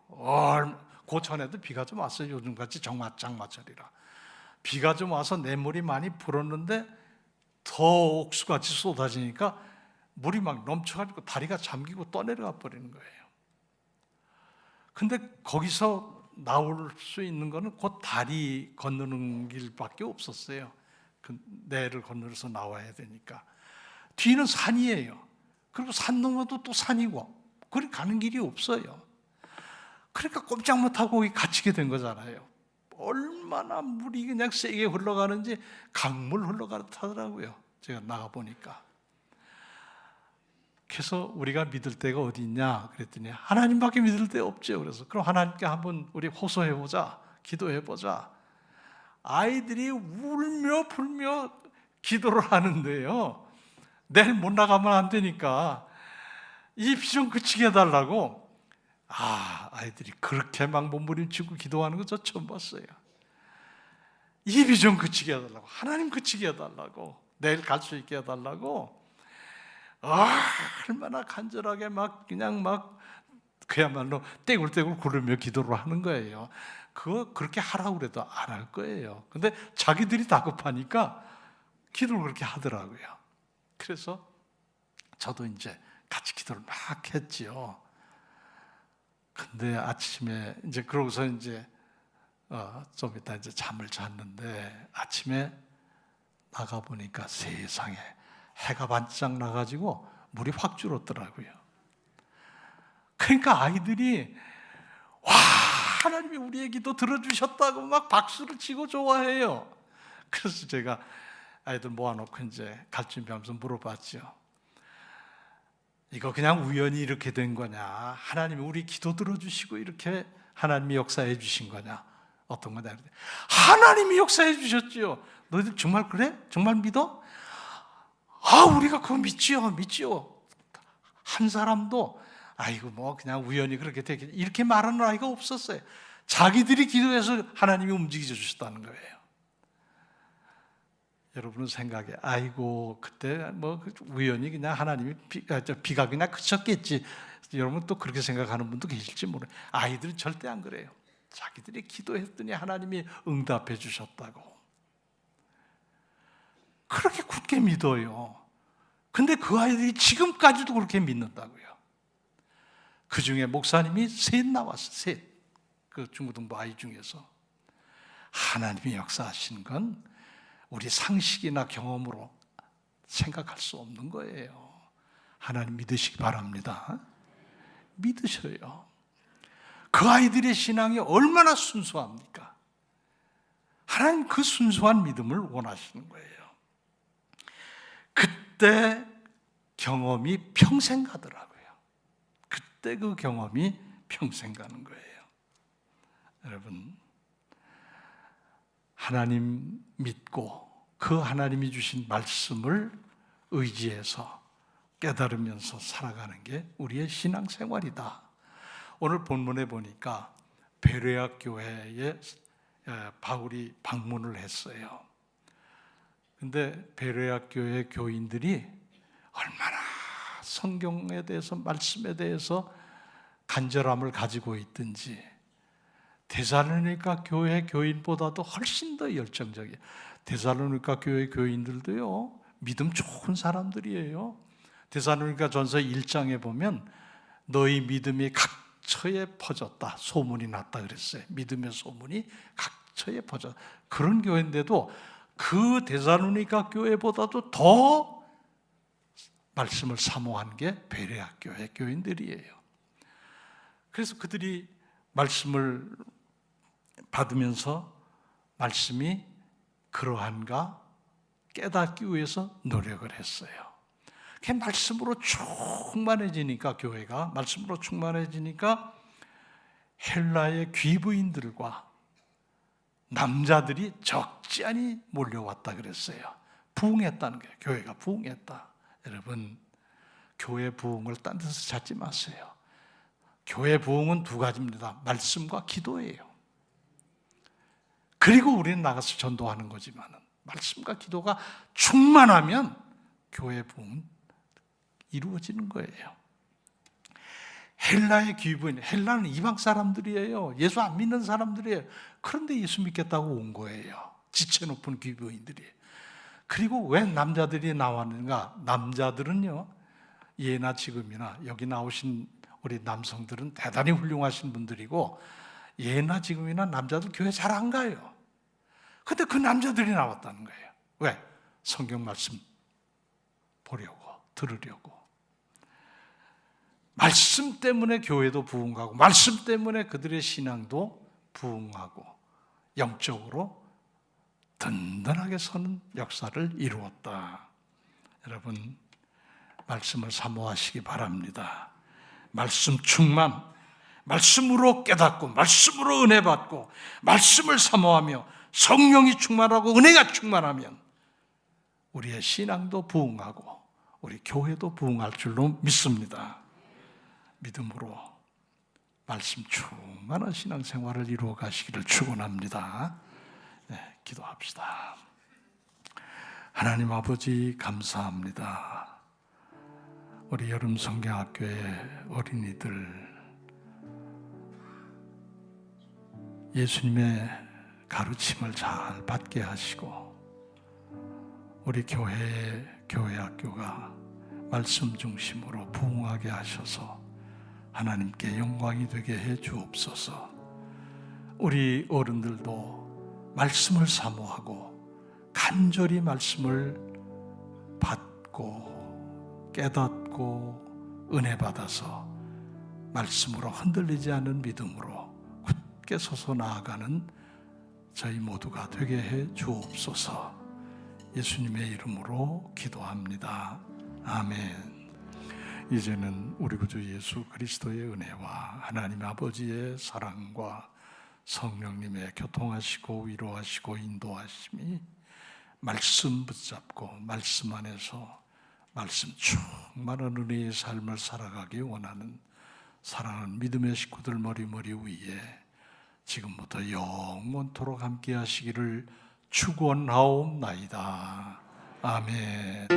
고천에도 비가 좀 왔어요. 요즘같이 장마철이라 비가 좀 와서 냇물이 많이 불었는데 더 옥수같이 쏟아지니까 물이 막 넘쳐가지고 다리가 잠기고 떠내려가 버리는 거예요. 근데 거기서 나올 수 있는 거는 곧 다리 건너는 길밖에 없었어요. 그 내를 건너서 나와야 되니까. 뒤는 산이에요. 그리고 산 넘어도 또 산이고 그리 가는 길이 없어요. 그러니까 꼼짝 못하고 거기 갇히게 된 거잖아요. 얼마나 물이 그냥 세게 흘러가는지 강물 흘러가듯 하더라고요. 제가 나가보니까. 그래서 우리가 믿을 데가 어디 있냐 그랬더니 하나님밖에 믿을 데 없죠. 그래서 그럼 하나님께 한번 우리 호소해보자, 기도해보자. 아이들이 울며 불며 기도를 하는데요. 내일 못 나가면 안 되니까 이 비 좀 그치게 해달라고. 아이들이 그렇게 막 몸부림치고 기도하는 거 저 처음 봤어요. 이 비 좀 그치게 해달라고. 하나님 그치게 해달라고. 내일 갈 수 있게 해달라고. 얼마나 간절하게 막 그냥 막 그야말로 떼굴떼굴 구르며 기도를 하는 거예요. 그거 그렇게 하라고 그래도 안 할 거예요. 근데 자기들이 다급하니까 기도를 그렇게 하더라고요. 그래서 저도 이제 같이 기도를 막 했지요. 근데 아침에 이제 그러고서 이제 좀 이따 이제 잠을 잤는데 아침에 나가 보니까 세상에 해가 반짝 나가지고 물이 확 줄었더라고요. 그러니까 아이들이 와 하나님이 우리의 기도 들어주셨다고 막 박수를 치고 좋아해요. 그래서 제가 아이들 모아놓고 이제 갈 준비하면서 물어봤죠. 이거 그냥 우연히 이렇게 된 거냐? 하나님이 우리 기도 들어주시고 이렇게 하나님이 역사해 주신 거냐? 어떤 거냐? 하나님이 역사해 주셨지요. 너희들 정말 그래? 정말 믿어? 우리가 그거 믿지요. 한 사람도 아이고 뭐 그냥 우연히 그렇게 되겠지 이렇게 말하는 아이가 없었어요. 자기들이 기도해서 하나님이 움직여 주셨다는 거예요. 여러분은 생각에 아이고 그때 뭐 우연히 그냥 하나님이 비가 그냥 그쳤겠지. 여러분 또 그렇게 생각하는 분도 계실지 모르요. 아이들은 절대 안 그래요. 자기들이 기도했더니 하나님이 응답해 주셨다고. 그렇게 굳게 믿어요. 근데 그 아이들이 지금까지도 그렇게 믿는다고요. 그 중에 목사님이 셋 나왔어요. 셋. 그 중고등부 아이 중에서. 하나님이 역사하신 건 우리 상식이나 경험으로 생각할 수 없는 거예요. 하나님 믿으시기 바랍니다. 믿으셔요. 그 아이들의 신앙이 얼마나 순수합니까? 하나님 그 순수한 믿음을 원하시는 거예요. 그때 경험이 평생 가더라고요. 그때 그 경험이 평생 가는 거예요. 여러분, 하나님 믿고 그 하나님이 주신 말씀을 의지해서 깨달으면서 살아가는 게 우리의 신앙생활이다. 오늘 본문에 보니까 베레아 교회에 바울이 방문을 했어요. 근데 베레아 교회 교인들이 얼마나 성경에 대해서 말씀에 대해서 간절함을 가지고 있든지 데살로니가 교회 교인보다도 훨씬 더 열정적이에요. 데살로니가 교회 교인들도요 믿음 좋은 사람들이에요. 데살로니가 전서 1장에 보면 너희 믿음이 각처에 퍼졌다 소문이 났다 그랬어요. 믿음의 소문이 각처에 퍼졌다. 그런 교회인데도 그 데살로니가 교회보다도 더 말씀을 사모한 게 베레아 교회 교인들이에요. 그래서 그들이 말씀을 받으면서 말씀이 그러한가 깨닫기 위해서 노력을 했어요. 그 말씀으로 충만해지니까 교회가 말씀으로 충만해지니까 헬라의 귀부인들과 남자들이 적지 않이 몰려왔다 그랬어요. 부흥했다는 거예요. 교회가 부흥했다. 여러분, 교회 부흥을 딴 데서 찾지 마세요. 교회 부흥은 두 가지입니다. 말씀과 기도예요. 그리고 우리는 나가서 전도하는 거지만 말씀과 기도가 충만하면 교회 부흥은 이루어지는 거예요. 헬라의 귀부인, 헬라는 이방 사람들이에요. 예수 안 믿는 사람들이에요. 그런데 예수 믿겠다고 온 거예요. 지체 높은 귀부인들이. 그리고 왜 남자들이 나왔는가? 남자들은요, 예나 지금이나 여기 나오신 우리 남성들은 대단히 훌륭하신 분들이고 예나 지금이나 남자들 교회 잘 안 가요. 근데 그 남자들이 나왔다는 거예요. 왜? 성경 말씀 보려고, 들으려고. 말씀 때문에 교회도 부흥하고 말씀 때문에 그들의 신앙도 부흥하고 영적으로 든든하게 서는 역사를 이루었다. 여러분, 말씀을 사모하시기 바랍니다. 말씀 충만, 말씀으로 깨닫고 말씀으로 은혜 받고 말씀을 사모하며 성령이 충만하고 은혜가 충만하면 우리의 신앙도 부흥하고 우리 교회도 부흥할 줄로 믿습니다. 믿음으로 말씀 충만한 신앙생활을 이루어 가시기를 축원합니다. 네, 기도합시다. 하나님 아버지 감사합니다. 우리 여름 성경학교의 어린이들 예수님의 가르침을 잘 받게 하시고 우리 교회의 교회학교가 말씀 중심으로 부흥하게 하셔서 하나님께 영광이 되게 해 주옵소서. 우리 어른들도 말씀을 사모하고 간절히 말씀을 받고 깨닫고 은혜 받아서 말씀으로 흔들리지 않는 믿음으로 굳게 서서 나아가는 저희 모두가 되게 해 주옵소서. 예수님의 이름으로 기도합니다. 아멘. 이제는 우리 구주 예수 그리스도의 은혜와 하나님 아버지의 사랑과 성령님의 교통하시고 위로하시고 인도하심이 말씀 붙잡고 말씀 안에서 말씀 충만한 은혜의 삶을 살아가기 원하는 사랑하는 믿음의 식구들 머리 위에 지금부터 영원토록 함께 하시기를 축원하옵나이다. 아멘.